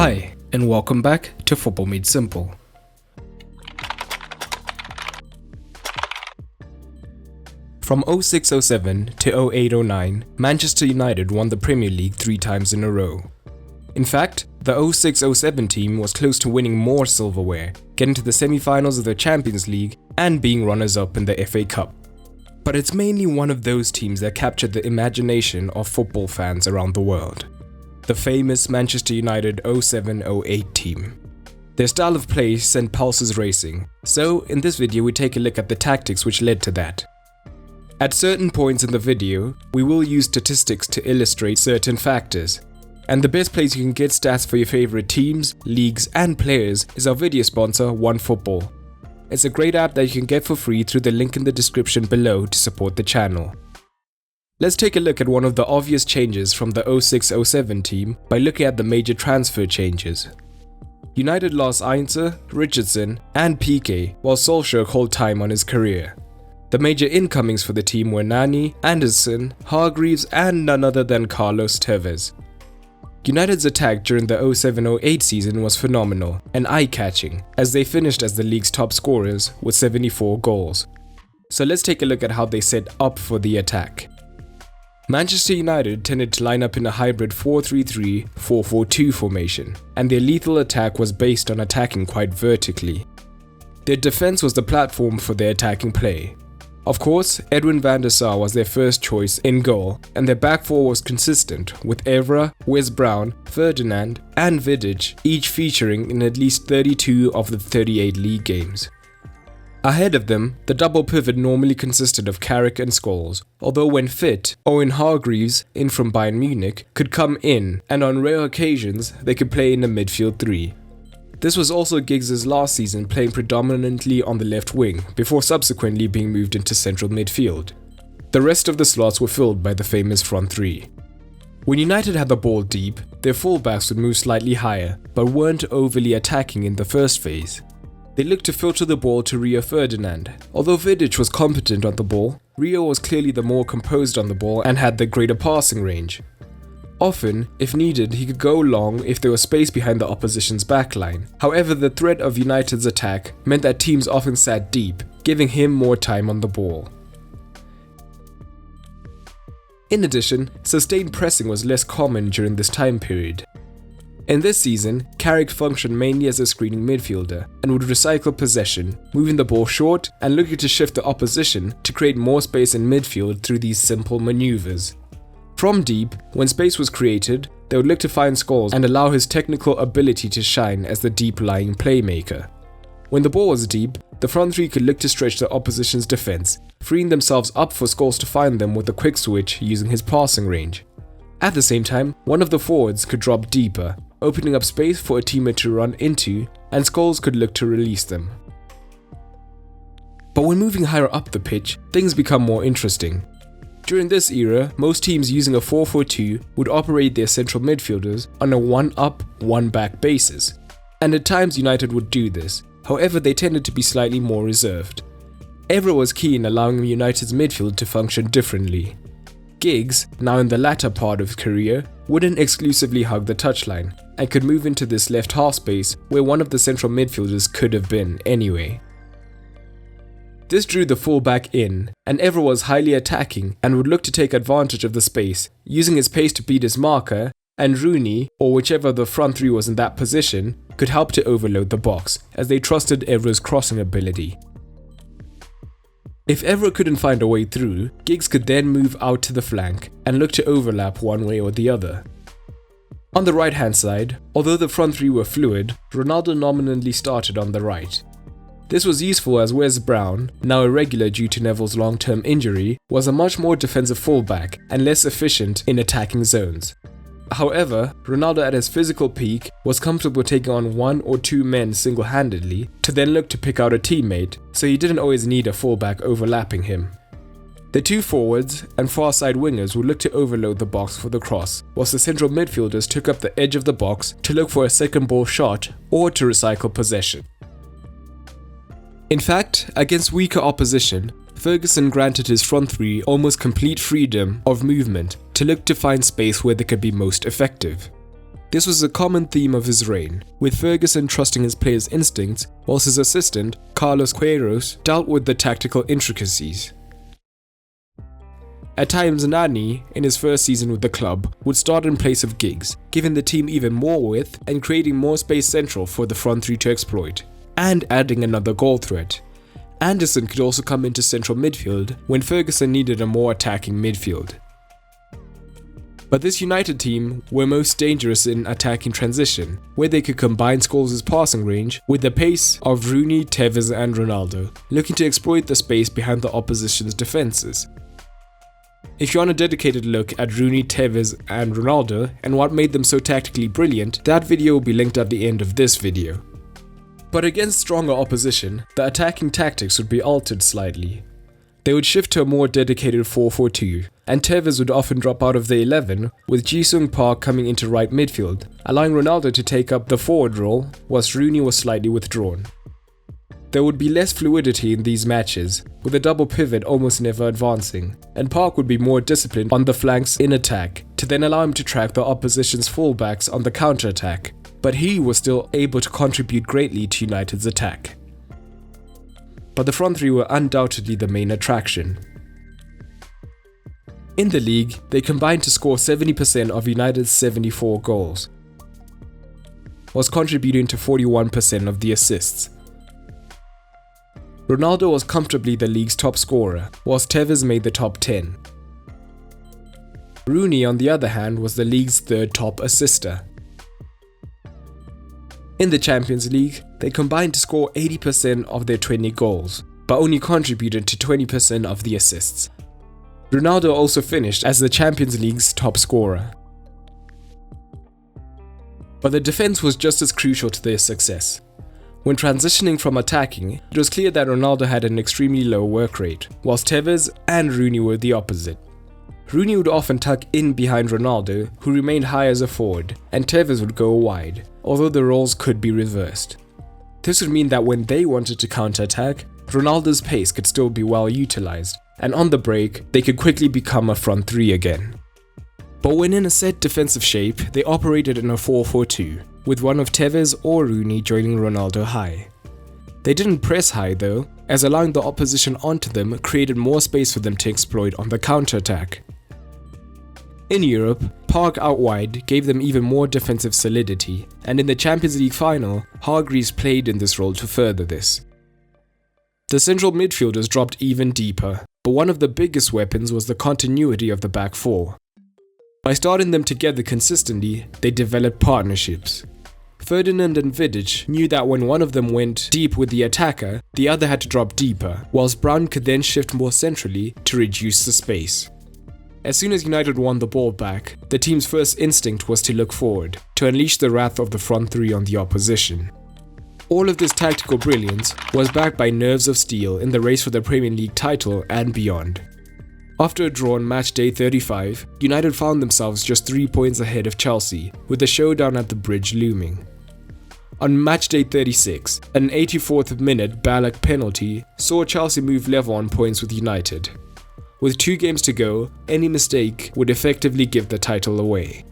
Hi, and welcome back to Football Made Simple. From 06-07 to 08-09, Manchester United won the Premier League 3 times in a row. In fact, the 06-07 team was close to winning more silverware, getting to the semi-finals of the Champions League and being runners-up in the FA Cup. But it's mainly one of those teams that captured the imagination of football fans around the world. The famous Manchester United 07-08 team. Their style of play sent pulses racing, so in this video we take a look at the tactics which led to that. At certain points in the video, we will use statistics to illustrate certain factors. And the best place you can get stats for your favorite teams, leagues and players is our video sponsor OneFootball. It's a great app that you can get for free through the link in the description below to support the channel. Let's take a look at one of the obvious changes from the 06-07 team by looking at the major transfer changes. United lost Einze, Richardson and Piqué, while Solskjaer called time on his career. The major incomings for the team were Nani, Anderson, Hargreaves and none other than Carlos Tevez. United's attack during the 07-08 season was phenomenal and eye-catching, as they finished as the league's top scorers with 74 goals. So let's take a look at how they set up for the attack. Manchester United tended to line up in a hybrid 4-3-3, 4-4-2 formation, and their lethal attack was based on attacking quite vertically. Their defense was the platform for their attacking play. Of course, Edwin van der Sar was their first choice in goal, and their back four was consistent, with Evra, Wes Brown, Ferdinand and Vidic each featuring in at least 32 of the 38 league games. Ahead of them, the double pivot normally consisted of Carrick and Scholes, although when fit, Owen Hargreaves, in from Bayern Munich, could come in, and on rare occasions, they could play in a midfield 3. This was also Giggs' last season, playing predominantly on the left wing, before subsequently being moved into central midfield. The rest of the slots were filled by the famous front 3. When United had the ball deep, their fullbacks would move slightly higher, but weren't overly attacking in the first phase. They looked to filter the ball to Rio Ferdinand. Although Vidic was competent on the ball, Rio was clearly the more composed on the ball and had the greater passing range. Often, if needed, he could go long if there was space behind the opposition's backline. However, the threat of United's attack meant that teams often sat deep, giving him more time on the ball. In addition, sustained pressing was less common during this time period. In this season, Carrick functioned mainly as a screening midfielder and would recycle possession, moving the ball short and looking to shift the opposition to create more space in midfield through these simple maneuvers. From deep, when space was created, they would look to find Scholes and allow his technical ability to shine as the deep-lying playmaker. When the ball was deep, the front 3 could look to stretch the opposition's defense, freeing themselves up for Scholes to find them with a quick switch using his passing range. At the same time, one of the forwards could drop deeper, opening up space for a teammate to run into, and Scholes could look to release them. But when moving higher up the pitch, things become more interesting. During this era, most teams using a 4-4-2 would operate their central midfielders on a one-up, one-back basis, and at times United would do this, however they tended to be slightly more reserved. Evra was key in allowing United's midfield to function differently. Giggs, now in the latter part of his career, wouldn't exclusively hug the touchline, and could move into this left half space where one of the central midfielders could have been anyway. This drew the fullback in, and Evra was highly attacking and would look to take advantage of the space, using his pace to beat his marker, and Rooney, or whichever the front 3 was in that position, could help to overload the box, as they trusted Evra's crossing ability. If Evra couldn't find a way through, Giggs could then move out to the flank and look to overlap one way or the other. On the right hand side, although the front 3 were fluid, Ronaldo nominally started on the right. This was useful as Wes Brown, now irregular due to Neville's long-term injury, was a much more defensive fullback and less efficient in attacking zones. However, Ronaldo at his physical peak was comfortable taking on 1 or 2 men single-handedly to then look to pick out a teammate, so he didn't always need a fullback overlapping him. The 2 forwards and far side wingers would look to overload the box for the cross, whilst the central midfielders took up the edge of the box to look for a second ball shot or to recycle possession. In fact, against weaker opposition, Ferguson granted his front 3 almost complete freedom of movement to look to find space where they could be most effective. This was a common theme of his reign, with Ferguson trusting his players' instincts, whilst his assistant, Carlos Queiroz, dealt with the tactical intricacies. At times, Nani, in his first season with the club, would start in place of Giggs, giving the team even more width and creating more space central for the front three to exploit, and adding another goal threat. Anderson could also come into central midfield when Ferguson needed a more attacking midfield. But this United team were most dangerous in attacking transition, where they could combine Scholes' passing range with the pace of Rooney, Tevez and Ronaldo, looking to exploit the space behind the opposition's defences. If you want a dedicated look at Rooney, Tevez and Ronaldo and what made them so tactically brilliant, that video will be linked at the end of this video. But against stronger opposition, the attacking tactics would be altered slightly. They would shift to a more dedicated 4-4-2, and Tevez would often drop out of the 11, with Ji-sung Park coming into right midfield, allowing Ronaldo to take up the forward role, whilst Rooney was slightly withdrawn. There would be less fluidity in these matches, with a double pivot almost never advancing, and Park would be more disciplined on the flanks in attack, to then allow him to track the opposition's fullbacks on the counter-attack, but he was still able to contribute greatly to United's attack. But the front three were undoubtedly the main attraction. In the league, they combined to score 70% of United's 74 goals, whilst contributing to 41% of the assists. Ronaldo was comfortably the league's top scorer, whilst Tevez made the top 10. Rooney, on the other hand, was the league's third top assister. In the Champions League, they combined to score 80% of their 20 goals, but only contributed to 20% of the assists. Ronaldo also finished as the Champions League's top scorer. But the defense was just as crucial to their success. When transitioning from attacking, it was clear that Ronaldo had an extremely low work rate, whilst Tevez and Rooney were the opposite. Rooney would often tuck in behind Ronaldo, who remained high as a forward, and Tevez would go wide, although the roles could be reversed. This would mean that when they wanted to counter-attack, Ronaldo's pace could still be well utilised, and on the break, they could quickly become a front three again. But when in a set defensive shape, they operated in a 4-4-2, with one of Tevez or Rooney joining Ronaldo high. They didn't press high though, as allowing the opposition onto them created more space for them to exploit on the counter-attack. In Europe, Park out wide gave them even more defensive solidity, and in the Champions League final, Hargreaves played in this role to further this. The central midfielders dropped even deeper, but one of the biggest weapons was the continuity of the back four. By starting them together consistently, they developed partnerships. Ferdinand and Vidic knew that when one of them went deep with the attacker, the other had to drop deeper, whilst Brown could then shift more centrally to reduce the space. As soon as United won the ball back, the team's first instinct was to look forward, to unleash the wrath of the front three on the opposition. All of this tactical brilliance was backed by nerves of steel in the race for the Premier League title and beyond. After a draw on Matchday 35, United found themselves just 3 points ahead of Chelsea, with the showdown at the bridge looming. On Matchday 36, an 84th minute Ballack penalty saw Chelsea move level on points with United. With 2 games to go, any mistake would effectively give the title away.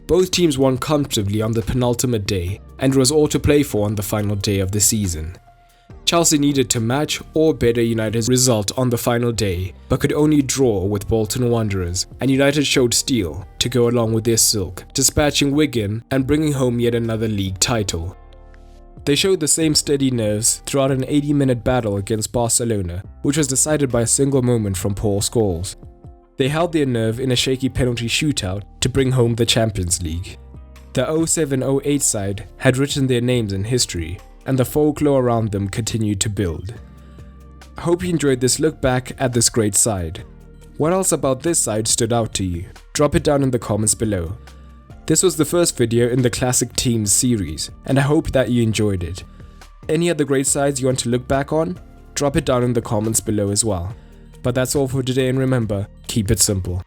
Both teams won comfortably on the penultimate day, and it was all to play for on the final day of the season. Chelsea needed to match or better United's result on the final day, but could only draw with Bolton Wanderers, and United showed steel to go along with their silk, dispatching Wigan and bringing home yet another league title. They showed the same steady nerves throughout an 80-minute battle against Barcelona, which was decided by a single moment from Paul Scholes. They held their nerve in a shaky penalty shootout to bring home the Champions League. The 07-08 side had written their names in history, and the folklore around them continued to build. I hope you enjoyed this look back at this great side. What else about this side stood out to you? Drop it down in the comments below. This was the first video in the Classic Teams series, and I hope that you enjoyed it. Any other great sides you want to look back on? Drop it down in the comments below as well. But that's all for today, and remember, keep it simple.